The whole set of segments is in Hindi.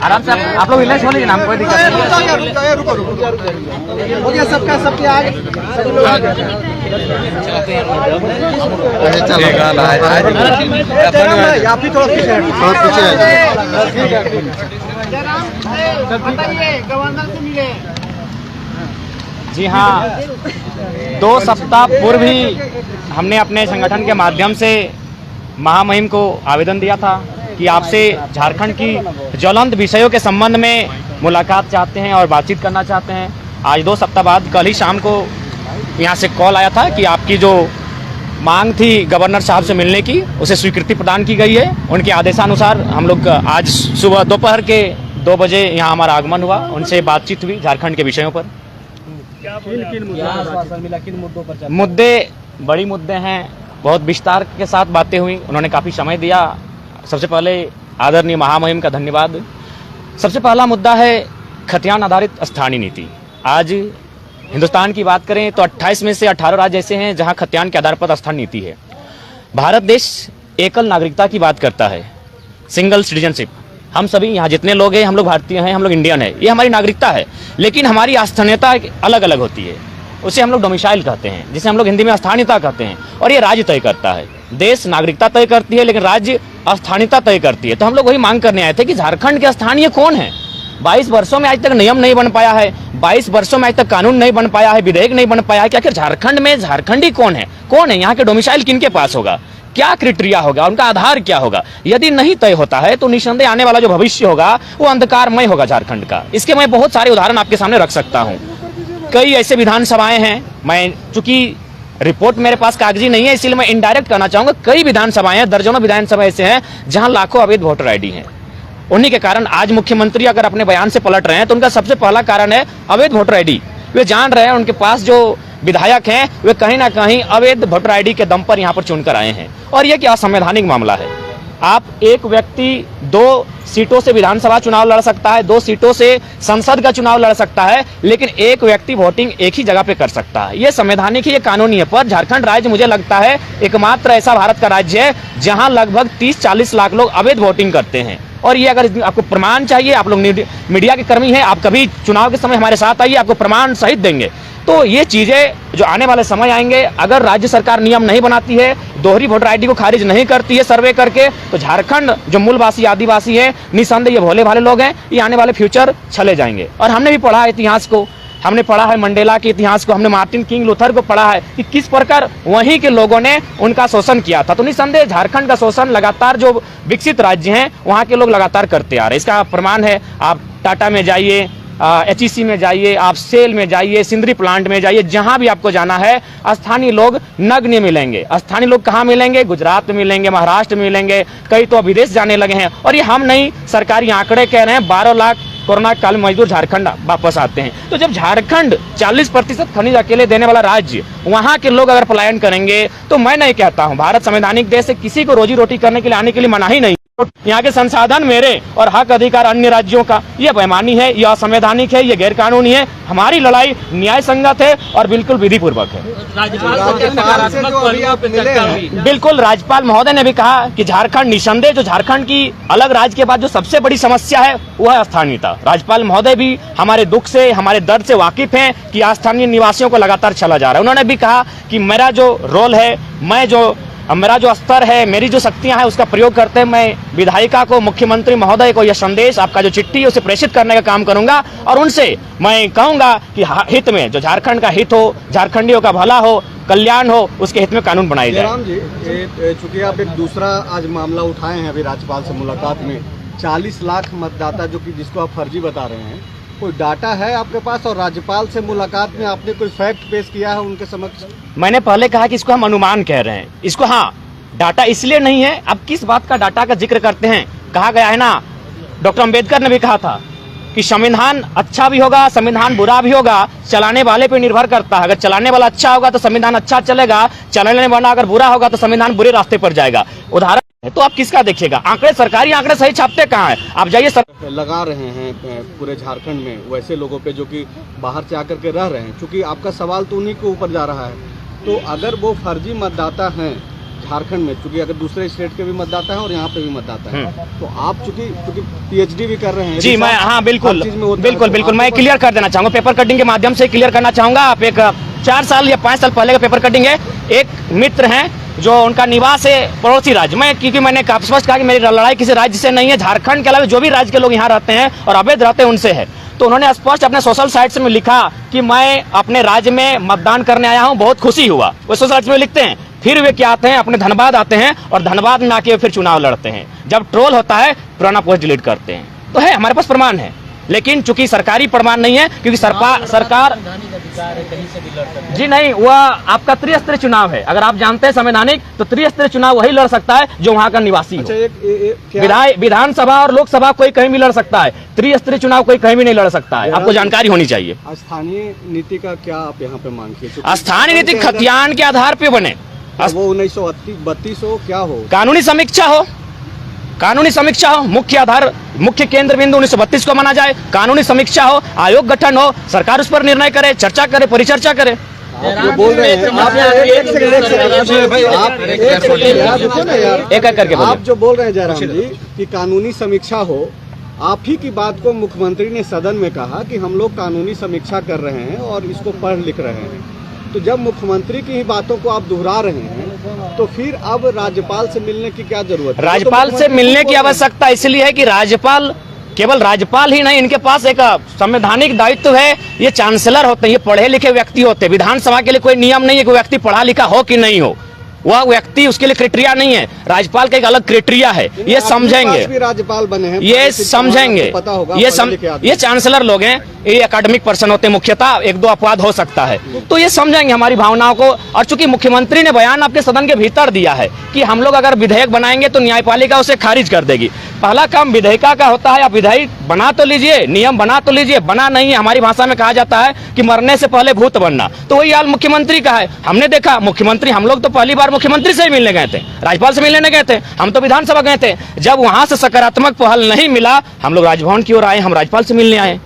आराम से आप लोग रिलैक्स हो लीजिए, नाम कोई दिक्कत नहीं। हो गया सबका, सबके आगे आप ही थोड़ा पीछे गवर्नर से मिले। जी हाँ, 2 सप्ताह पूर्व ही हमने अपने संगठन के माध्यम से महामहिम को आवेदन दिया था कि आपसे झारखंड की ज्वलंत विषयों के संबंध में मुलाकात चाहते हैं और बातचीत करना चाहते हैं। आज 2 सप्ताह बाद कल ही शाम को यहाँ से कॉल आया था कि आपकी जो मांग थी गवर्नर साहब से मिलने की, उसे स्वीकृति प्रदान की गई है। उनके आदेशानुसार हम लोग आज सुबह दोपहर के 2 बजे यहाँ हमारा आगमन हुआ, उनसे बातचीत हुई झारखंड के विषयों पर। किन मुद्दों पर? मुद्दे बड़ी मुद्दे हैं, बहुत विस्तार के साथ बातें हुई, उन्होंने काफ़ी समय दिया। सबसे पहले आदरणीय महामहिम का धन्यवाद। सबसे पहला मुद्दा है खतियान आधारित स्थानीय नीति। आज हिंदुस्तान की बात करें तो 28 में से 18 राज्य ऐसे हैं जहां खतियान के आधार पर स्थानीय नीति है। भारत देश एकल नागरिकता की बात करता है, सिंगल सिटीजनशिप। हम सभी यहाँ जितने लोग हैं, हम लोग भारतीय हैं, हम लोग इंडियन है, ये हमारी नागरिकता है। लेकिन हमारी स्थानीयता अलग अलग होती है, उसे हम लोग डोमिसाइल कहते हैं, जिसे हम लोग हिंदी में स्थानीयता कहते हैं। और ये राज्य तय करता है। देश नागरिकता तय करती है, लेकिन राज्य स्थानीयता तय करती है। तो हम लोग वही मांग करने आए थे कि झारखंड के स्थानीय कौन है। 22 वर्षों में आज तक नियम नहीं बन पाया है, 22 वर्षों में आज तक कानून नहीं बन पाया है, विधेयक नहीं बन पाया है कि आखिर झारखंड में झारखंडी कौन है, कौन है, यहाँ के डोमिसाइल किनके पास होगा, क्या क्राइटेरिया होगा, उनका आधार क्या होगा। यदि नहीं तय होता है तो निस्संदेह आने वाला जो भविष्य होगा वो अंधकारमय होगा झारखंड का। इसके मैं बहुत सारे उदाहरण आपके सामने रख सकता हूँ। कई ऐसे विधानसभाएं हैं, मैं चूंकि रिपोर्ट मेरे पास कागजी नहीं है इसलिए मैं इनडायरेक्ट कहना चाहूंगा, कई विधानसभाएं हैं, दर्जनों विधानसभा ऐसे हैं जहां लाखों अवैध वोटर आईडी हैं। उन्हीं के कारण आज मुख्यमंत्री अगर अपने बयान से पलट रहे हैं तो उनका सबसे पहला कारण है अवैध वोटर आईडी। वे जान रहे हैं उनके पास जो विधायक हैं वे कहीं ना कहीं अवैध वोटर आईडी के दम पर यहाँ पर चुनकर आए हैं। और यह क्या असंवैधानिक मामला है। आप एक व्यक्ति 2 सीटों से विधानसभा चुनाव लड़ सकता है, 2 सीटों से संसद का चुनाव लड़ सकता है, लेकिन एक व्यक्ति वोटिंग एक ही जगह पे कर सकता है। ये संवैधानिक है, ये कानूनी है। पर झारखंड राज्य मुझे लगता है एकमात्र ऐसा भारत का राज्य है जहां लगभग 30-40 लाख लोग अवैध वोटिंग करते हैं। और ये अगर आपको प्रमाण चाहिए, आप लोग मीडिया के कर्मी हैं, आप कभी चुनाव के समय हमारे साथ आइए, आपको प्रमाण सहित देंगे। तो ये चीजें जो आने वाले समय आएंगे, अगर राज्य सरकार नियम नहीं बनाती है, दोहरी वोटर आईडी को खारिज नहीं करती है सर्वे करके, तो झारखंड जो मूलवासी आदिवासी है, निसंदेह ये भोले भाले लोग हैं, ये आने वाले फ्यूचर चले जाएंगे। और हमने भी पढ़ा है इतिहास को, हमने पढ़ा है मंडेला के इतिहास को, हमने मार्टिन किंग लूथर को पढ़ा है कि किस प्रकार वहीं के लोगों ने उनका शोषण किया था। तो निसंदेह झारखंड का शोषण लगातार जो विकसित राज्य हैं वहाँ के लोग लगातार करते आ रहे हैं। इसका प्रमाण है, आप टाटा में जाइए, HEC में जाइए, आप सेल में जाइए, सिंदरी प्लांट में जाइए, जहां भी आपको जाना है स्थानीय लोग नग्न मिलेंगे। स्थानीय लोग कहाँ मिलेंगे? गुजरात में मिलेंगे, महाराष्ट्र में मिलेंगे, कई तो विदेश जाने लगे हैं। और ये हम नहीं, सरकारी आंकड़े कह रहे हैं 12 लाख कोरोना काल मजदूर झारखंड वापस आते हैं। तो जब झारखंड 40% खनिज अकेले देने वाला राज्य, वहां के लोग अगर पलायन करेंगे तो मैं नहीं कहता हूं, भारत संवैधानिक देश है, किसी को रोजी रोटी करने के लिए आने के लिए मनाही नहीं। यहाँ के संसाधन मेरे और हक अधिकार अन्य राज्यों का, यह बेईमानी है, यह असंवैधानिक है, यह गैर कानूनी है। हमारी लड़ाई न्याय संगत है और बिल्कुल विधि पूर्वक है। बिल्कुल, राज्यपाल महोदय ने भी कहा कि झारखंड निसंदेह, जो झारखंड की अलग राज्य के बाद जो सबसे बड़ी समस्या है वह है स्थानीयता। राज्यपाल महोदय भी हमारे दुख से, हमारे दर्द से वाकिफ हैं कि स्थानीय निवासियों को लगातार चला जा रहा है। उन्होंने भी कहा कि मेरा जो रोल है, मेरा जो स्तर है, मेरी जो शक्तियां हैं उसका प्रयोग करते हैं मैं विधायिका को, मुख्यमंत्री महोदय को यह संदेश, आपका जो चिट्ठी है उसे प्रेषित करने का काम करूंगा। और उनसे मैं कहूंगा कि हित में, जो झारखंड का हित हो, झारखंडियों का भला हो, कल्याण हो, उसके हित में कानून बनाए जाए। जयराम जी, चूंकि आप एक दूसरा आज मामला उठाए हैं अभी राज्यपाल से मुलाकात में, 40 लाख मतदाता जो कि जिसको आप फर्जी बता रहे हैं, कोई डाटा है आपके पास? और राज्यपाल से मुलाकात में आपने कोई फैक्ट पेश किया है उनके समक्ष? मैंने पहले कहा कि इसको हम अनुमान कह रहे हैं, इसको हाँ डाटा इसलिए नहीं है। अब किस बात का डाटा का जिक्र करते हैं? कहा गया है ना, डॉक्टर अंबेडकर ने भी कहा था कि संविधान अच्छा भी होगा, संविधान बुरा भी होगा, चलाने वाले पे निर्भर करता है। अगर चलाने वाला अच्छा होगा तो संविधान अच्छा चलेगा, चलाने वाला अगर बुरा होगा तो संविधान बुरे रास्ते पर जाएगा। उदाहरण तो आप किसका देखिएगा? आंकड़े, सरकारी आंकड़े सही छापते कहाँ है? आप जाइए लगा रहे हैं पूरे झारखंड में वैसे लोगों पे जो कि बाहर से आकर के रह रहे हैं। चूंकि आपका सवाल तो उन्हीं के ऊपर जा रहा है, तो अगर वो फर्जी मतदाता हैं झारखंड में, चूंकि अगर दूसरे स्टेट के भी मतदाता हैं और यहाँ पे भी मतदाता है, तो आप चूंकि पीएचडी भी कर रहे हैं जी, मैं हाँ बिल्कुल बिल्कुल तो बिल्कुल मैं क्लियर कर देना चाहूंगा, पेपर कटिंग के माध्यम से क्लियर करना चाहूंगा। आप एक 4 साल या 5 साल पहले का पेपर कटिंग है। एक मित्र हैं जो उनका निवास है पड़ोसी राज्य में, क्योंकि मैंने काफी स्पष्ट कहा कि मेरी लड़ाई किसी राज्य से नहीं है, झारखंड के अलावा जो भी राज्य के लोग यहाँ रहते हैं और अवैध रहते हैं उनसे है। तो उन्होंने स्पष्ट अपने सोशल साइट में लिखा कि मैं अपने राज्य में मतदान करने आया हूँ, बहुत खुशी हुआ। वो सोशल साइट में लिखते हैं, फिर वे क्या आते हैं, अपने धनबाद आते हैं और धनबाद में आके फिर चुनाव लड़ते हैं। जब ट्रोल होता है पुराना पोस्ट डिलीट करते हैं। तो है, हमारे पास प्रमाण है, लेकिन चूंकि सरकारी प्रमाण नहीं है, क्योंकि सरकार जी नहीं, वह आपका त्रिस्तरीय चुनाव है। अगर आप जानते हैं संवैधानिक, तो त्रिस्तरीय चुनाव वही लड़ सकता है जो वहाँ का निवासी हो। अच्छा, विधानसभा और लोकसभा कोई कहीं भी लड़ सकता है, त्रिस्तरीय चुनाव कोई कहीं भी नहीं लड़ सकता है। आपको जानकारी होनी चाहिए। स्थानीय नीति का क्या आप यहाँ पे मांगते? स्थानीय नीति खतियान के आधार पे बने, वो 1932 हो, क्या हो? कानूनी समीक्षा हो, कानूनी समीक्षा हो, मुख्य केंद्र बिंदु 1932 को माना जाए, कानूनी समीक्षा हो, आयोग गठन हो, सरकार उस पर निर्णय करे, चर्चा करे, परिचर्चा करे। आप बोल रहे हैं, एक एक करके आप जो बोल रहे हैं जयराम जी कि कानूनी समीक्षा हो, आप ही की बात को मुख्यमंत्री ने सदन में कहा कि हम लोग कानूनी समीक्षा कर रहे हैं और इसको पढ़ लिख रहे हैं। तो जब मुख्यमंत्री की ही बातों को आप दोहरा रहे हैं, तो फिर अब राज्यपाल से मिलने की क्या जरूरत है? राज्यपाल से मिलने की आवश्यकता इसलिए है कि राज्यपाल, केवल राज्यपाल ही नहीं, इनके पास एक संवैधानिक दायित्व है। ये चांसलर होते हैं, ये पढ़े लिखे व्यक्ति होते हैं। विधानसभा के लिए कोई नियम नहीं है कि व्यक्ति पढ़ा लिखा हो कि नहीं हो, वह व्यक्ति, उसके लिए क्राइटेरिया नहीं है। राज्यपाल का एक अलग क्राइटेरिया है, ये समझेंगे, भी राज्यपाल बने हैं, ये समझेंगे, पता होगा, ये चांसलर लोग हैं, ये एकेडमिक पर्सन होते हैं मुख्यतः, एक दो अपवाद हो सकता है, तो ये समझेंगे हमारी भावनाओं को। और चूंकि मुख्यमंत्री ने बयान आपके सदन के भीतर दिया है कि हम लोग अगर विधेयक बनाएंगे तो न्यायपालिका उसे खारिज कर देगी। पहला काम विधेयिका का होता है, आप विधेयक बना तो लीजिए, नियम बना तो लीजिए, बना नहीं है। हमारी भाषा में कहा जाता है कि मरने से पहले भूत बनना, तो वही हाल मुख्यमंत्री का है। हमने देखा मुख्यमंत्री, हम लोग तो पहली बार मुख्यमंत्री से ही मिलने गए थे, राज्यपाल से मिलने गए थे, हम तो विधानसभा गए थे। जब वहां से सकारात्मक पहल नहीं मिला, हम लोग राजभवन की ओर आए, हम राज्यपाल से मिलने आए।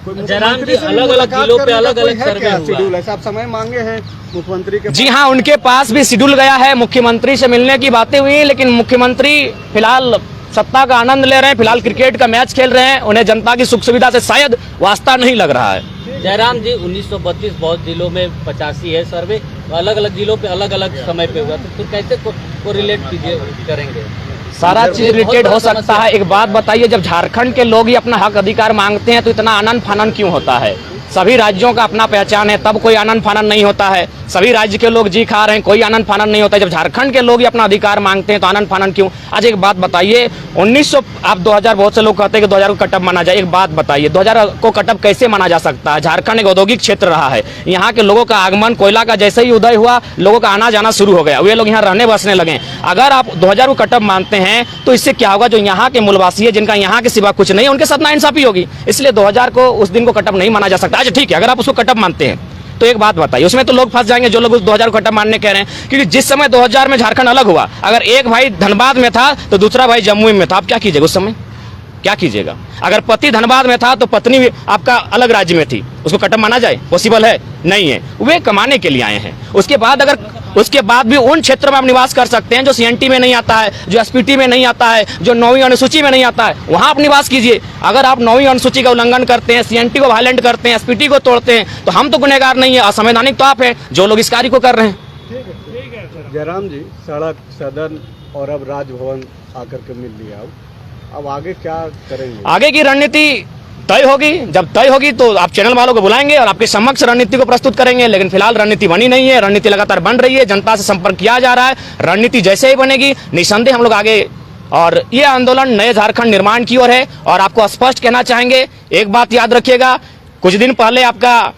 जयराम जी, अलग अलग जिलों पे अलग अलग सर्वे शेड्यूल है, आप समय मांगे हैं मुख्यमंत्री के? जी हाँ, उनके पास भी शेड्यूल गया है, मुख्यमंत्री से मिलने की बातें हुई, लेकिन मुख्यमंत्री फिलहाल सत्ता का आनंद ले रहे हैं, फिलहाल क्रिकेट का मैच खेल रहे हैं, उन्हें जनता की सुख सुविधा से शायद वास्ता नहीं लग रहा है। जयराम जी, 1932 बहुत जिलों में 85 है सर्वे, अलग अलग जिलों पे अलग अलग समय पे हुआ, तो कैसे को रिलेट करेंगे? सारा चीज रिलेटेड हो सकता है। एक बात बताइए, जब झारखंड के लोग ही अपना हक अधिकार मांगते हैं तो इतना आनंद फानन क्यों होता है? सभी राज्यों का अपना पहचान है, तब कोई आनंद फानन नहीं होता है। सभी राज्य के लोग जी खा रहे हैं, कोई आनंद फानन नहीं होता है। जब झारखंड के लोग ही अपना अधिकार मांगते हैं तो आनंद फानन क्यों? आज एक बात बताइए, 1900, आप 2000, बहुत से लोग कहते हैं कि 2000 को कटअप माना जाए। एक बात बताइए, 2000 को कटअप कैसे माना जा सकता है? झारखंड एक औद्योगिक क्षेत्र रहा है, यहाँ के लोगों का आगमन, कोयला का जैसे ही उदय हुआ, लोगों का आना जाना शुरू हो गया, वे लोग यहाँ रहने बसने लगे। अगर आप 2000 को कटअप मानते हैं तो इससे क्या होगा? जो यहाँ के मूलवासी है, जिनका यहाँ के सिवा कुछ नहीं, उनके साथ नाइंसाफी होगी। इसलिए 2000 को, उस दिन को कटअप नहीं माना जा सकता। अच्छा ठीक है, अगर आप उसको कटअप मानते हैं तो एक बात बताइए, उसमें तो लोग फंस जाएंगे जो लोग उस 2000 को कटअप मानने कह रहे हैं, क्योंकि जिस समय 2000 में झारखंड अलग हुआ, अगर एक भाई धनबाद में था तो दूसरा भाई जम्मू में था, आप क्या कीजिएगा? उस समय क्या कीजिएगा? अगर पति धनबाद में था तो पत्नी भी आपका अलग राज्य में थी, उसको कटअप माना जाए? पॉसिबल है? नहीं है। वे कमाने के लिए आए हैं। उसके बाद भी उन क्षेत्रों में आप निवास कर सकते हैं जो सीएनटी में नहीं आता है, जो एसपीटी में नहीं आता है, जो 9वीं अनुसूची में नहीं आता है, वहां आप निवास कीजिए। अगर आप 9वीं अनुसूची का उल्लंघन करते हैं, सीएनटी को वायलेंट करते हैं, एसपीटी को तोड़ते हैं, तो हम तो गुनहगार नहीं है, असंवैधानिक तो आप हैं जो लोग इस कार्य को कर रहे हैं। जयराम जी, सड़क, सदन और अब राजभवन आकर के मिल लिया, अब आगे क्या करेंगे? आगे की रणनीति तय होगी, जब तय होगी तो आप चैनल वालों को बुलाएंगे और आपके समक्ष रणनीति को प्रस्तुत करेंगे। लेकिन फिलहाल रणनीति बनी नहीं है, रणनीति लगातार बन रही है, जनता से संपर्क किया जा रहा है। रणनीति जैसे ही बनेगी निसंदेह हम लोग आगे, और ये आंदोलन नए झारखंड निर्माण की ओर है। और आपको स्पष्ट कहना चाहेंगे, एक बात याद रखिएगा, कुछ दिन पहले आपका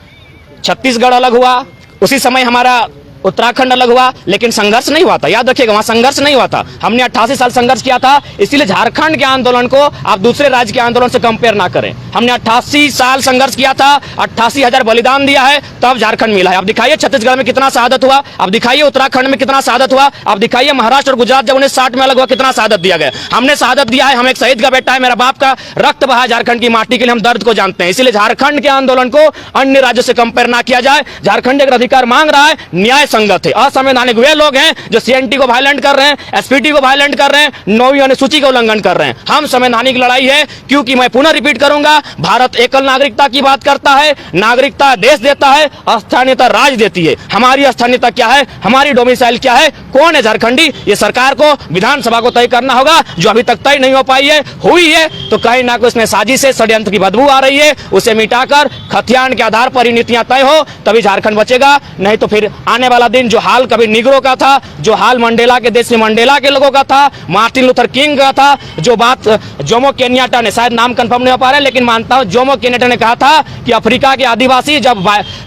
छत्तीसगढ़ अलग हुआ, उसी समय हमारा उत्तराखंड अलग हुआ, लेकिन संघर्ष नहीं हुआ था। याद रखिएगा, वहां संघर्ष नहीं हुआ था। हमने 88 साल संघर्ष किया था, इसीलिए झारखंड के आंदोलन को आप दूसरे राज्य के आंदोलन से कंपेयर ना करें। हमने 88 साल संघर्ष किया था, 88,000 बलिदान दिया है, तब झारखंड मिला है। अब दिखाइए छत्तीसगढ़ में कितना शहादत हुआ, अब दिखाइए उत्तराखंड में कितना शहादत हुआ, अब दिखाइए महाराष्ट्र और गुजरात जब 1960 में अलग हुआ कितना शहादत दिया गया। हमने शहादत दिया है, हम एक शहीद का बेटा है, मेरा बाप का रक्त बहा झारखंड की माटी के लिए, हम दर्द को जानते हैं। इसलिए झारखंड के आंदोलन को अन्य राज्यों से कंपेयर ना किया जाए। झारखंड अगर अधिकार मांग रहा है, न्याय संगत है। असंवैधानिक वे लोग हैं जो सीएनटी को वायलेंट कर रहे हैं, एसपीटी को वायलेंट कर रहे हैं, 9वीं अनुसूची का उल्लंघन कर रहे हैं। हम संवैधानिक लड़ाई है, क्योंकि मैं पुनः रिपीट करूंगा, भारत एकल नागरिकता की बात करता है, नागरिकता देश देता है, स्थानीयता राज देती है। हमारी स्थानीयता क्या है, हमारी डोमिसाइल क्या है, कौन है झारखंडी, ये सरकार को, विधानसभा को तय करना होगा, जो अभी तक तय नहीं हो पाई है। हुई है तो कहीं ना कहीं उसमें साजिश से षड्यंत्र की बदबू आ रही है, उसे मिटाकर खतियान के आधार पर ही नीतियां तय हो, तभी झारखंड बचेगा। नहीं तो फिर आने वाला दिन जो हाल कभी निग्रो का था, जो हाल मंडेला के देश में मंडेला के लोगों का था, मार्टिन लूथर किंग का था, जो बात जोमो केन्याटा ने, शायद नाम कंफर्म नहीं हो पा रहा है लेकिन मानता हूं, जोमो केन्याटा ने कहा था कि अफ्रीका के आदिवासी जब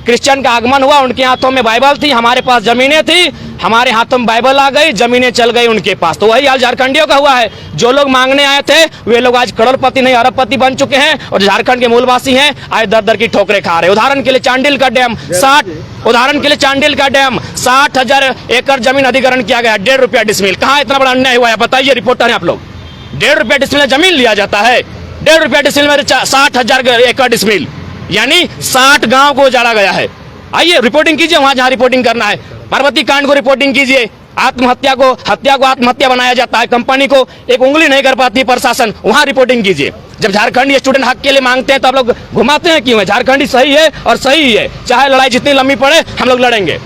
क्रिश्चियन का आगमन हुआ, उनके हाथों में बाइबल थी, हमारे पास जमीनें थी, हमारे हाथों में बाइबल आ गई, जमीनें चल गई उनके पास। तो वही हाल झारखंडियों का हुआ है। जो लोग मांगने आए थे वे लोग आज करोड़पति नहीं अरबपति बन चुके हैं, और झारखंड के मूलवासी हैं आज दर दर की ठोकरें खा रहे हैं। उदाहरण के लिए चांडिल का डैम 60,000 एकड़ जमीन अधिग्रहण किया गया, 1.5 रुपया डिसमिल। कहाँ इतना बड़ा अन्याय हुआ है बताइए, रिपोर्टर हैं आप लोग। 1.5 रुपया डिसमिल जमीन लिया जाता है, 1.5 रुपया डिसमिल में 60,000 एकड़ डिसमिल, यानी 60 गांव को उजाड़ा गया है। आइए रिपोर्टिंग कीजिए वहां जहां रिपोर्टिंग करना है, पार्वती कांड को रिपोर्टिंग कीजिए, हत्या को आत्महत्या बनाया जाता है, कंपनी को एक उंगली नहीं कर पाती प्रशासन, वहां रिपोर्टिंग कीजिए। जब झारखंडी स्टूडेंट हक के लिए मांगते हैं तो आप लोग घुमाते हैं क्यों है? झारखंडी सही है और सही ही है, चाहे लड़ाई जितनी लंबी पड़े हम लोग लड़ेंगे।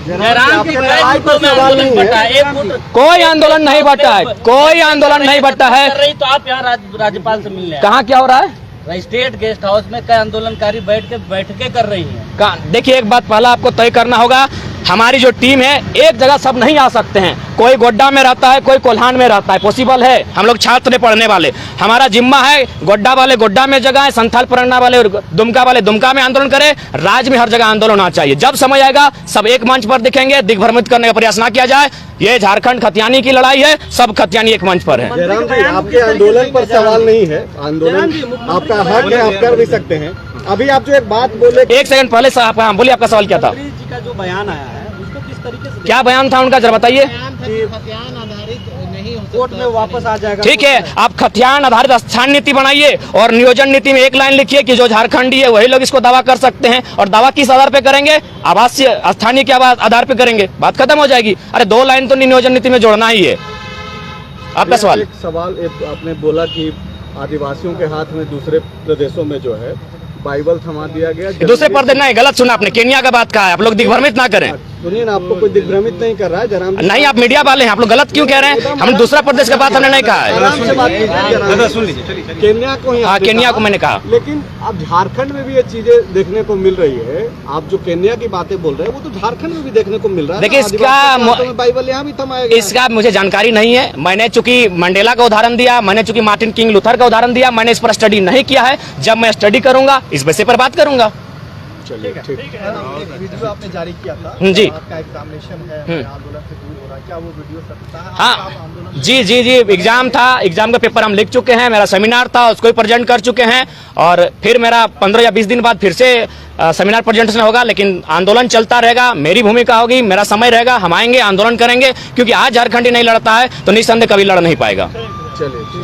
कोई आंदोलन नहीं बटा है, कोई आंदोलन नहीं बटा है। तो आप यहाँ राज्यपाल से मिलने कहाँ क्या हो रहा है? स्टेट गेस्ट हाउस में कई आंदोलनकारी बैठकें कर रही हैं। देखिए एक बात पहला आपको तय करना होगा, हमारी जो टीम है एक जगह सब नहीं आ सकते हैं, कोई गोड्डा में रहता है, कोई कोल्हान में रहता है, पॉसिबल है। हम लोग छात्र हैं पढ़ने वाले, हमारा जिम्मा है गोड्डा वाले गोड्डा में जगह है, संथाल परगना वाले दुमका वाले दुमका में आंदोलन करें, राज्य में हर जगह आंदोलन होना चाहिए। जब समय आएगा सब एक मंच पर दिखेंगे, दिग्भ्रमित करने का प्रयास ना किया जाए। ये झारखंड खतियानी की लड़ाई है, सब खतियानी एक मंच पर है। जयराम जी, आपके आंदोलन पर सवाल नहीं है, आंदोलन आपका हक है, आप कर भी सकते हैं। अभी आप जो एक बात बोले, एक सेकंड पहले साहब बोलिए, आपका सवाल क्या था? जी का जो बयान आया है उसको किस तरीके से, क्या बयान था उनका, जरा बताइए। कोर्ट में वापस आ जाएगा। ठीक है, आप खतियान आधारित स्थान नीति बनाइए और नियोजन नीति में एक लाइन लिखिए कि जो झारखंडी है वही लोग इसको दावा कर सकते हैं। और दावा किस आधार पे करेंगे? आवासीय स्थानीय के आधार पे करेंगे, बात खत्म हो जाएगी। अरे 2 लाइन तो नियोजन नीति में जोड़ना ही है। आपका सवाल? एक सवाल आपने बोला कि आदिवासियों के हाथ में दूसरे प्रदेशों में जो है बाइबल थमा दिया गया, दूसरे प्रदेश नहीं, गलत सुना आपने, केन्या का बात कहा है। आप लोग दिग्भ्रमित ना करें। सुनिए ना, आपको कोई दिग्भ्रमित नहीं कर रहा है जयराम जी। नहीं, आप मीडिया वाले हैं, आप लोग गलत क्यों कह रहे हैं? हम दूसरा प्रदेश का बात हमने नहीं कहा है। आराम से बात कीजिए, सुन लीजिए। केन्या को ही हाँ, केन्या को मैंने कहा, लेकिन अब झारखंड में भी ये चीजें देखने को मिल रही है। आप जो केन्या की बातें बोल रहे हैं वो तो झारखंड में भी देखने को मिल रहा है। देखिए इसका बाइबल यहाँ भी थमाया गया। इसका मुझे जानकारी नहीं है। मैंने चूंकि मंडेला का उदाहरण दिया, मैंने चूंकि मार्टिन किंग लूथर का उदाहरण दिया, मैंने इस पर स्टडी नहीं किया है। जब मैं स्टडी करूंगा इस विषय पर बात करूंगा। चलिए ठीक है। वीडियो आपने जारी किया था, जी, आपका एग्जामिनेशन है, आंदोलन से दूर हो रहा है, क्या वो वीडियो सत्य था? हाँ जी, एग्जाम था, एग्जाम का पेपर हम लिख चुके हैं, मेरा सेमिनार था उसको भी प्रेजेंट कर चुके हैं, और फिर मेरा 15 या 20 दिन बाद फिर से सेमिनार प्रेजेंटेशन होगा। लेकिन आंदोलन चलता रहेगा, मेरी भूमिका होगी, मेरा समय रहेगा, हम आएंगे आंदोलन करेंगे, क्योंकि आज झारखंडी नहीं लड़ता है तो निस्संदेह कभी लड़ नहीं पाएगा। चलिए।